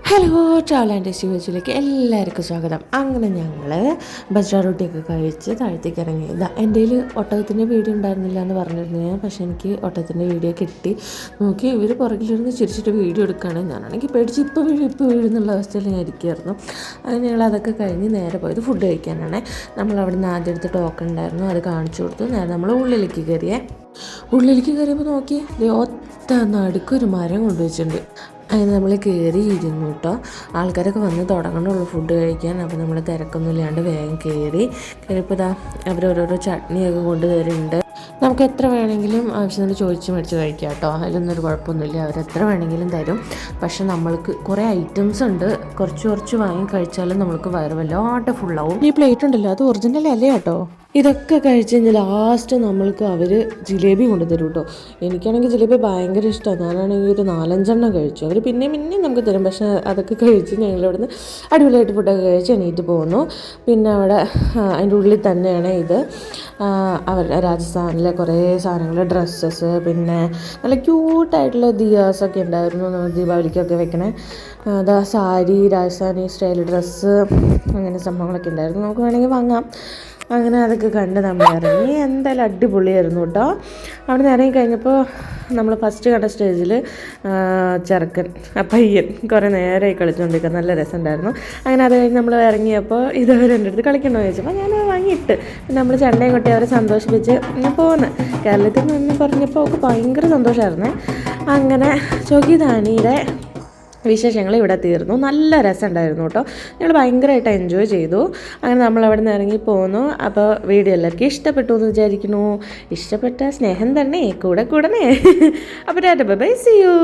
Hello travel and tasty എല്ലാവർക്കും സ്വാഗതം. അങ്ങനെ ഞങ്ങൾ ബജ്ര റൊട്ടിയൊക്കെ കഴിച്ച് താഴത്തേക്ക് ഇറങ്ങി. എൻ്റെ കയ്യിൽ ഒട്ടകത്തിൻ്റെ വീഡിയോ ഉണ്ടായിരുന്നില്ല എന്ന് പറഞ്ഞിരുന്നു ഞാൻ, പക്ഷേ എനിക്ക് ഒട്ടകത്തിൻ്റെ വീഡിയോ കിട്ടി. നോക്കി ഇവർ പുറകിലിരുന്ന് ചിരിച്ചിട്ട് വീഡിയോ എടുക്കുകയാണ്. ഞാനാണെങ്കിൽ പേടിച്ച് ഇപ്പോൾ വീഴും എന്നുള്ള അവസ്ഥയിൽ ഞാൻ ഇരിക്കുമായിരുന്നു. അങ്ങനെ ഞങ്ങൾ അതൊക്കെ കഴിഞ്ഞ് നേരെ പോയത് ഫുഡ് കഴിക്കാനാണ്. നമ്മൾ അവിടെ നിന്ന് ആദ്യം എടുത്ത് ടോക്കൺ ഉണ്ടായിരുന്നു, അത് കാണിച്ചു കൊടുത്തു. നേരെ നമ്മൾ ഉള്ളിലേക്ക് കയറിയപ്പോൾ നോക്കി ഒത്ത നടുക്കൊരു മരം കൊണ്ടുവച്ചിട്ടുണ്ട്. അങ്ങനെ നമ്മൾ കയറി ഇരുന്നു കേട്ടോ. ആൾക്കാരൊക്കെ വന്ന് തുടങ്ങണുള്ളൂ ഫുഡ് കഴിക്കാൻ. അപ്പോൾ നമ്മൾ തിരക്കൊന്നും ഇല്ലാണ്ട് വേഗം കയറിയപ്പോൾ അവരോരോരോ ചട്നിയൊക്കെ കൊണ്ടുതരുന്നുണ്ട്. നമുക്ക് എത്ര വേണമെങ്കിലും ആവശ്യത്തിന് ചോദിച്ച് മേടിച്ച് കഴിക്കാം കേട്ടോ. അതിലൊന്നും ഒരു കുഴപ്പമൊന്നുമില്ല, അവരെത്ര വേണമെങ്കിലും തരും. പക്ഷെ നമ്മൾക്ക് കുറേ ഐറ്റംസ് ഉണ്ട്, കുറച്ച് വാങ്ങി കഴിച്ചാലും നമ്മൾക്ക് വയറ് വല്ലാണ്ട് ഫുള്ളാവും. ഈ പ്ലേറ്റ് ഉണ്ടല്ലോ, അത് ഒറിജിനൽ അല്ലേ കേട്ടോ. ഇതൊക്കെ കഴിച്ച് കഴിഞ്ഞാൽ ലാസ്റ്റ് നമ്മൾക്ക് അവർ ജിലേബി കൊണ്ടുതരും കേട്ടോ. എനിക്കാണെങ്കിൽ ജിലേബി ഭയങ്കര ഇഷ്ടമാണ്. ഞാനാണെങ്കിൽ ഒരു 4-5 കഴിച്ചു. അവർ പിന്നെയും നമുക്ക് തരും. പക്ഷേ അതൊക്കെ കഴിച്ച് ഞങ്ങളിവിടുന്ന് അടിപൊളിയായിട്ട് ഫുഡൊക്കെ കഴിച്ച് എണീറ്റ് പോകുന്നു. പിന്നെ അവിടെ അതിൻ്റെ ഉള്ളിൽ തന്നെയാണ് ഇത് രാജസ്ഥാനിലെ കുറേ സാധനങ്ങൾ, ഡ്രസ്സസ്, പിന്നെ നല്ല ക്യൂട്ടായിട്ടുള്ള ദിയാസൊക്കെ ഉണ്ടായിരുന്നു. നമ്മൾ ദീപാവലിക്കൊക്കെ വെക്കണേ സാരി, രാജസ്ഥാനി സ്റ്റൈൽ ഡ്രസ്സ്, അങ്ങനെ സംഭവങ്ങളൊക്കെ ഉണ്ടായിരുന്നു. നമുക്ക് വേണമെങ്കിൽ വാങ്ങാം. അങ്ങനെ അതൊക്കെ കണ്ട് നമ്മൾ ഇറങ്ങി. എന്തായാലും അടിപൊളിയായിരുന്നു കേട്ടോ. അവിടെ നിന്ന് ഇറങ്ങി കഴിഞ്ഞപ്പോൾ നമ്മൾ ഫസ്റ്റ് കണ്ട സ്റ്റേജിൽ ചെറുക്കൻ പയ്യൻ കുറേ നേരമായി കളിച്ചുകൊണ്ടിരിക്കുക, നല്ല രസമുണ്ടായിരുന്നു. അങ്ങനെ അത് കഴിഞ്ഞ് നമ്മൾ ഇറങ്ങിയപ്പോൾ ഇതുവരെ എൻ്റെ അടുത്ത് കളിക്കണമെന്ന് ചോദിച്ചപ്പോൾ ഞാൻ വാങ്ങിയിട്ട് നമ്മൾ ചെണ്ടയും കൊട്ടി അവരെ സന്തോഷിപ്പിച്ച് പോന്ന്. കേരളത്തിൽ നിന്ന് പറഞ്ഞപ്പോൾ അവൾക്ക് ഭയങ്കര സന്തോഷമായിരുന്നേ. അങ്ങനെ ചോക്കിധാനിയുടെ വിശേഷങ്ങൾ ഇവിടെ തീർന്നു. നല്ല രസമുണ്ടായിരുന്നു കേട്ടോ. ഞങ്ങൾ ഭയങ്കരമായിട്ട് എൻജോയ് ചെയ്തു. അങ്ങനെ നമ്മൾ അവിടെ നിന്ന് ഇറങ്ങി പോന്നു. അപ്പോൾ വീഡിയോ എല്ലാവർക്കും ഇഷ്ടപ്പെട്ടു എന്ന് വിചാരിക്കുന്നു. ഇഷ്ടപ്പെട്ട സ്നേഹം തന്നെ കൂടണേ. അപ്പോൾ ബൈ, സീ യു.